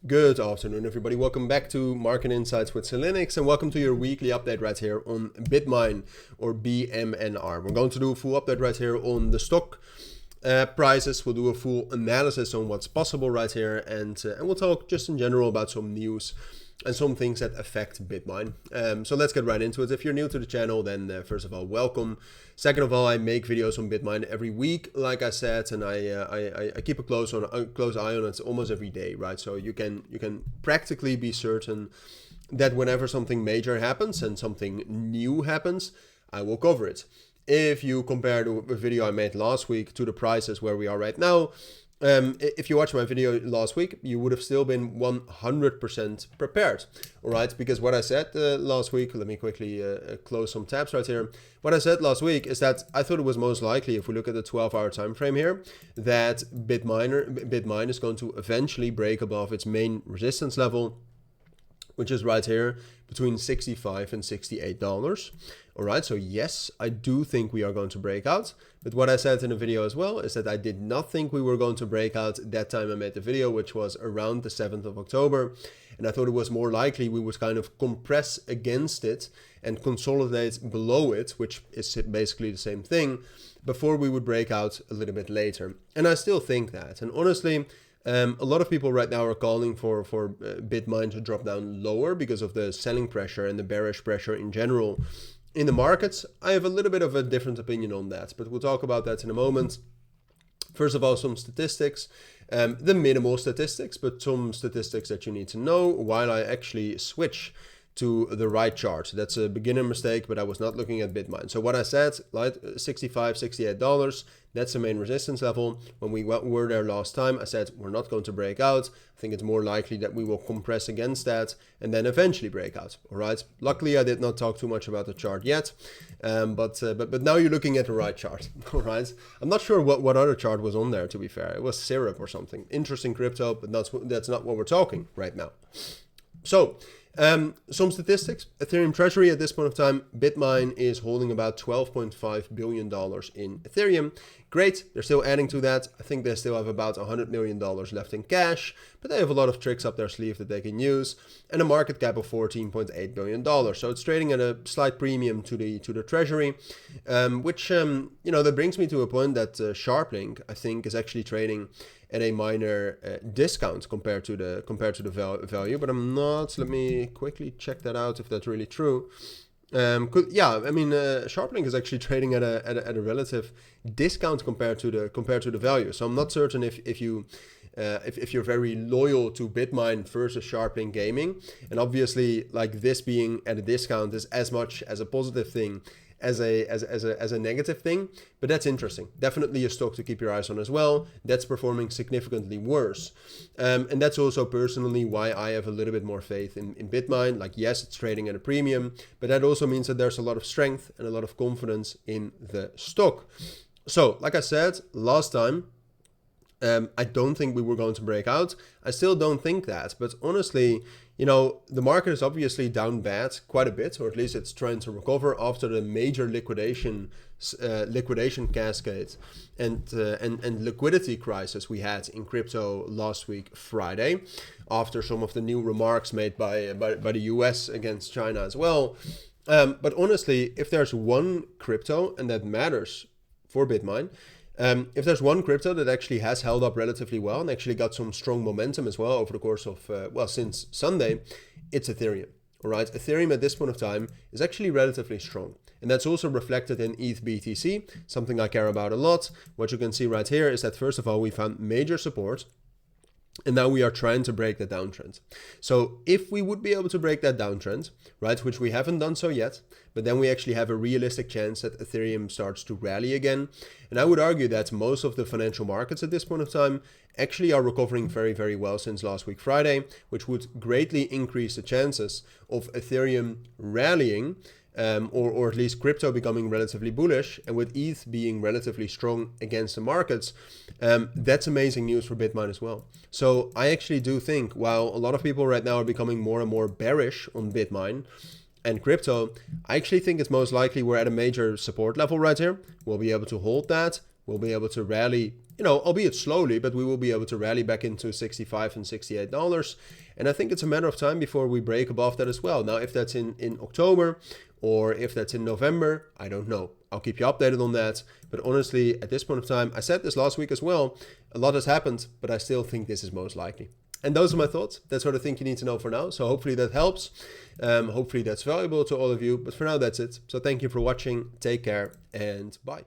Good afternoon, everybody. Welcome back to Market Insights with Linux, and welcome to your weekly update right here on Bitmine or BMNR. We're going to do a full update right here on the stock prices. We'll do a full analysis on what's possible right here, and we'll talk just in general about some news and some things that affect Bitmine. So let's get right into it. If you're new to the channel, then first of all, welcome. Second of all, I make videos on Bitmine every week, like I said, and I keep a close eye on it almost every day, right? So you can practically be certain that whenever something major happens and something new happens, I will cover it. If you compare the video I made last week to the prices where we are right now, if you watched my video last week, you would have still been 100% prepared, all right? Because what I said last week, let me quickly close some tabs right here. What I said last week is that I thought it was most likely, if we look at the 12-hour time frame here, that Bitmine is going to eventually break above its main resistance level, which is right here between $65 and $68. All right, so yes, I do think we are going to break out. But what I said in the video as well is that I did not think we were going to break out that time I made the video, which was around the 7th of October. And I thought it was more likely we would kind of compress against it and consolidate below it, which is basically the same thing, before we would break out a little bit later. And I still think that. And honestly, a lot of people right now are calling for Bitmine to drop down lower because of the selling pressure and the bearish pressure in general in the markets. I have a little bit of a different opinion on that, but we'll talk about that in a moment. First of all, some statistics, the minimal statistics, but some statistics that you need to know while I actually switch to the right chart. That's a beginner mistake, but I was not looking at Bitmine. So what I said, like $65, $68, that's the main resistance level. When we were there last time, I said we're not going to break out. I think it's more likely that we will compress against that and then eventually break out. All right. Luckily, I did not talk too much about the chart yet, but now you're looking at the right chart. All right. I'm not sure what other chart was on there. To be fair, it was syrup or something. Interesting crypto, but that's not what we're talking right now. So. Some statistics. Ethereum Treasury at this point of time, Bitmine is holding about $12.5 billion in Ethereum. Great, they're still adding to that. I think they still have about $100 million left in cash, but they have a lot of tricks up their sleeve that they can use, and a market cap of $14.8 billion. So it's trading at a slight premium to the Treasury, which that brings me to a point that SharpLink, I think, is actually trading at a minor discount compared to the value, but I'm not. Let me quickly check that out if that's really true. SharpLink is actually trading at a relative discount compared to the value. So I'm not certain if you're very loyal to Bitmine versus SharpLink Gaming, and obviously like this being at a discount is as much as a positive thing as a negative thing, but that's interesting. Definitely a stock to keep your eyes on as well. That's performing significantly worse, and that's also personally why I have a little bit more faith in Bitmine. Like, yes, it's trading at a premium, but that also means that there's a lot of strength and a lot of confidence in the stock. So like I said last time, I don't think we were going to break out. I still don't think that, but honestly, the market is obviously down bad quite a bit, or at least it's trying to recover after the major liquidation cascade and liquidity crisis we had in crypto last week Friday, after some of the new remarks made by the US against China as well. But honestly, if there's one crypto, and that matters for Bitmine, if there's one crypto that actually has held up relatively well and actually got some strong momentum as well over the course of, since Sunday, it's Ethereum. All right, Ethereum at this point of time is actually relatively strong. And that's also reflected in ETH BTC, something I care about a lot. What you can see right here is that, first of all, we found major support. And now we are trying to break the downtrend. So if we would be able to break that downtrend, right, which we haven't done so yet, but then we actually have a realistic chance that Ethereum starts to rally again. And I would argue that most of the financial markets at this point of time actually are recovering very, very well since last week Friday, which would greatly increase the chances of Ethereum rallying, or at least crypto becoming relatively bullish, and with ETH being relatively strong against the markets, that's amazing news for Bitmine as well. So I actually do think, while a lot of people right now are becoming more and more bearish on Bitmine and crypto, I actually think it's most likely we're at a major support level right here. We'll be able to hold that. We'll be able to rally albeit slowly, but we will be able to rally back into $65 and $68. And I think it's a matter of time before we break above that as well. Now, if that's in October or if that's in November, I don't know. I'll keep you updated on that. But honestly, at this point of time, I said this last week as well, a lot has happened, but I still think this is most likely. And those are my thoughts. That's what I think you need to know for now. So hopefully that helps. Hopefully that's valuable to all of you. But for now, that's it. So thank you for watching. Take care and bye.